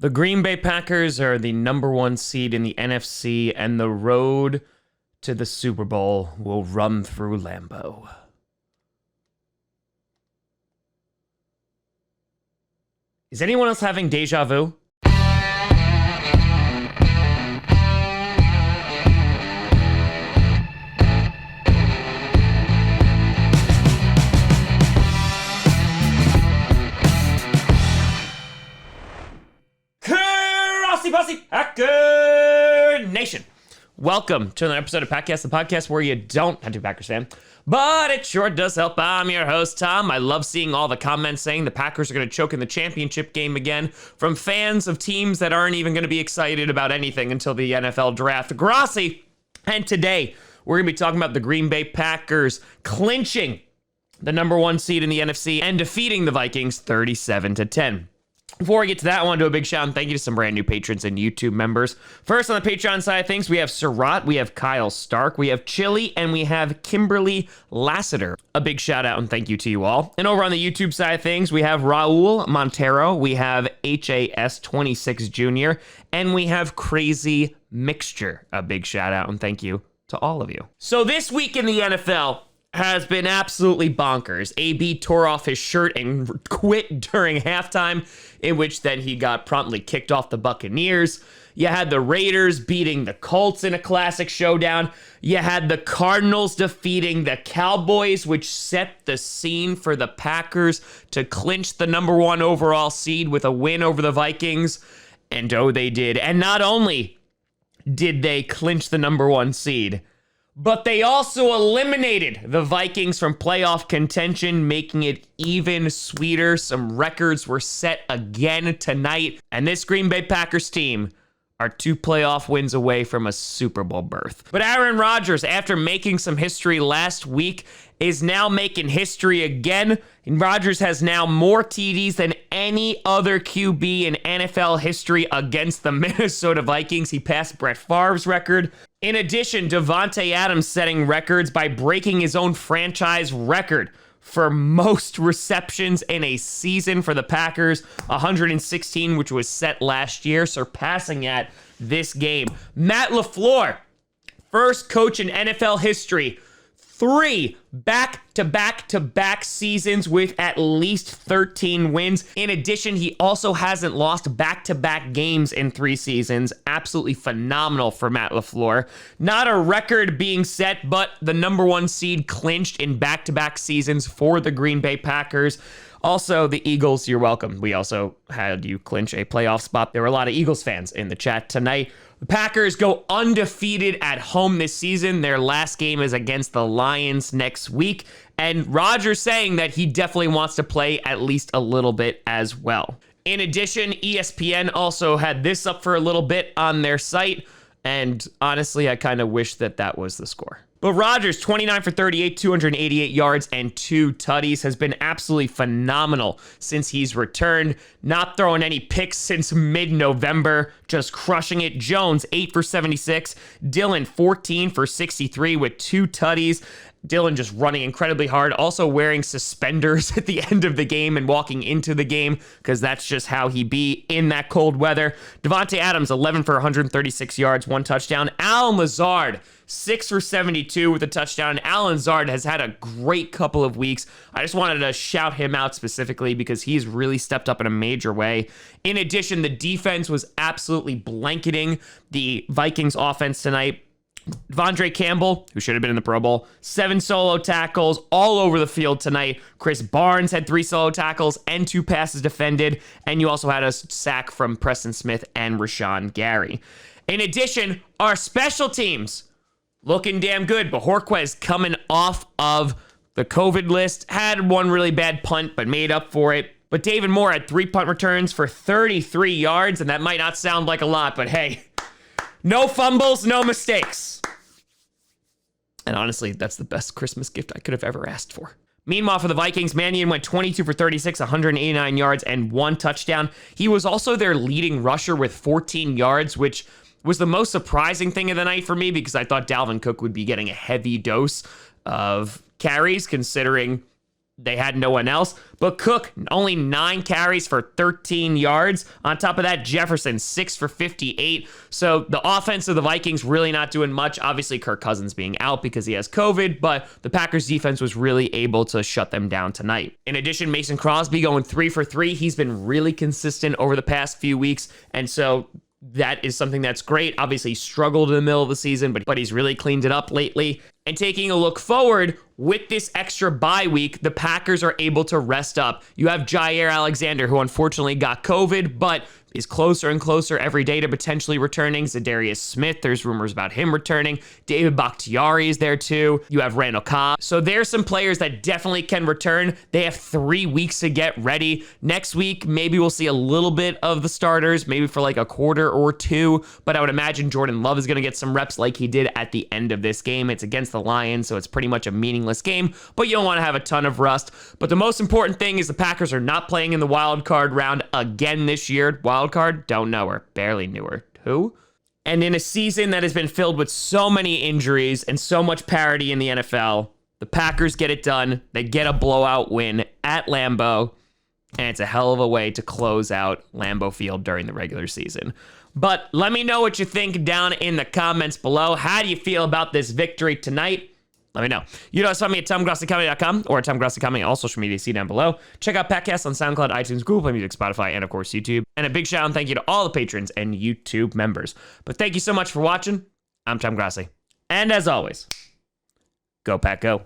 The Green Bay Packers are the number one seed in the NFC, and the road to the Super Bowl will run through Lambeau. Is anyone else having deja vu? Grossi, Packer Nation. Welcome to another episode of Packcast, the podcast where you don't have to be a Packers fan, but it sure does help. I'm your host, Tom. I love seeing all the comments saying the Packers are going to choke in the championship game again from fans of teams that aren't even going to be excited about anything until the NFL draft. Grossi. And today, we're going to be talking about the Green Bay Packers clinching the number one seed in the NFC and defeating the Vikings 37-10. Before we get to that, I want to do a big shout and thank you to some brand new patrons and YouTube members. First, on the Patreon side of things, we have Surratt, we have Kyle Stark, we have Chili, and we have Kimberly Lassiter. A big shout out and thank you to you all. And over on the YouTube side of things, we have Raul Montero, we have HAS26 Jr., and we have Crazy Mixture. A big shout out and thank you to all of you. So this week in the NFL has been absolutely bonkers. AB tore off his shirt and quit during halftime, in which then he got promptly kicked off the Buccaneers. You had the Raiders beating the Colts in a classic showdown. You had the Cardinals defeating the Cowboys, which set the scene for the Packers to clinch the number one overall seed with a win over the Vikings. And oh, they did. And not only did they clinch the number one seed, but they also eliminated the Vikings from playoff contention, making it even sweeter. Some records were set again tonight, and this Green Bay Packers team are 2 playoff wins away from a Super Bowl berth. But Aaron Rodgers, after making some history last week, is now making history again. And Rodgers has now more TDs than any other QB in NFL history against the Minnesota Vikings. He passed Brett Favre's record. In addition, Davante Adams setting records by breaking his own franchise record for most receptions in a season for the Packers, 116, which was set last year, surpassing that this game. Matt LaFleur, first coach in NFL history, 3 back-to-back-to-back seasons with at least 13 wins. In addition, he also hasn't lost back-to-back games in 3 seasons. Absolutely phenomenal for Matt LaFleur. Not a record being set, but the number one seed clinched in back-to-back seasons for the Green Bay Packers. Also, the Eagles, you're welcome. We also had you clinch a playoff spot. There were a lot of Eagles fans in the chat tonight. The Packers go undefeated at home this season. Their last game is against the Lions next week. And Rodgers saying that he definitely wants to play at least a little bit as well. In addition, ESPN also had this up for a little bit on their site. And honestly, I kind of wish that that was the score. But Rodgers, 29 for 38, 288 yards, and 2 tutties, has been absolutely phenomenal since he's returned. Not throwing any picks since mid-November, just crushing it. Jones, 8 for 76. Dillon, 14 for 63 with 2 tutties. Dillon just running incredibly hard, also wearing suspenders at the end of the game and walking into the game because that's just how he be in that cold weather. Davante Adams, 11 for 136 yards, 1 touchdown. Allen Lazard, 6 for 72 with a touchdown. Allen Lazard has had a great couple of weeks. I just wanted to shout him out specifically because he's really stepped up in a major way. In addition, the defense was absolutely blanketing the Vikings offense tonight. Devondre Campbell, who should have been in the Pro Bowl, 7 solo tackles all over the field tonight. Chris Barnes had 3 solo tackles and 2 passes defended. And you also had a sack from Preston Smith and Rashawn Gary. In addition, our special teams looking damn good. Bajorquez coming off of the COVID list. Had 1 really bad punt, but made up for it. But David Moore had 3 punt returns for 33 yards. And that might not sound like a lot, but hey, no fumbles, no mistakes. And honestly, that's the best Christmas gift I could have ever asked for. Meanwhile, for the Vikings, Mannion went 22 for 36, 189 yards, and 1 touchdown. He was also their leading rusher with 14 yards, which was the most surprising thing of the night for me because I thought Dalvin Cook would be getting a heavy dose of carries, considering They had no one else, but Cook, only 9 carries for 13 yards. On top of that, Jefferson, 6 for 58. So the offense of the Vikings really not doing much. Obviously, Kirk Cousins being out because he has COVID, but the Packers defense was really able to shut them down tonight. In addition, Mason Crosby going 3 for 3. He's been really consistent over the past few weeks, and so that is something that's great. Obviously, he struggled in the middle of the season, but he's really cleaned it up lately. And taking a look forward, with this extra bye week, the Packers are able to rest up. You have Jair Alexander, who unfortunately got COVID, but is closer and closer every day to potentially returning. Zadarius Smith, there's rumors about him returning. David Bakhtiari is there too. You have Randall Cobb. So there's some players that definitely can return. They have 3 weeks to get ready. Next week, maybe we'll see a little bit of the starters, maybe for like a quarter or 2, but I would imagine Jordan Love is going to get some reps like he did at the end of this game. It's against the Lions, so it's pretty much a meaningless game, but you don't want to have a ton of rust. But the most important thing is the Packers are not playing in the wild card round again this year. Wild card? Don't know her. Barely knew her. Who? And in a season that has been filled with so many injuries and so much parity in the NFL, the Packers get it done. They get a blowout win at Lambeau, and it's a hell of a way to close out Lambeau Field during the regular season. But let me know what you think down in the comments below. How do you feel about this victory tonight? Let me know. You know, find me at TomGrossiComedy.com or at TomGrossiComedy, all social media, see down below. Check out podcasts on SoundCloud, iTunes, Google Play Music, Spotify, and of course, YouTube. And a big shout out and thank you to all the patrons and YouTube members. But thank you so much for watching. I'm Tom Grossi. And as always, go Pack Go.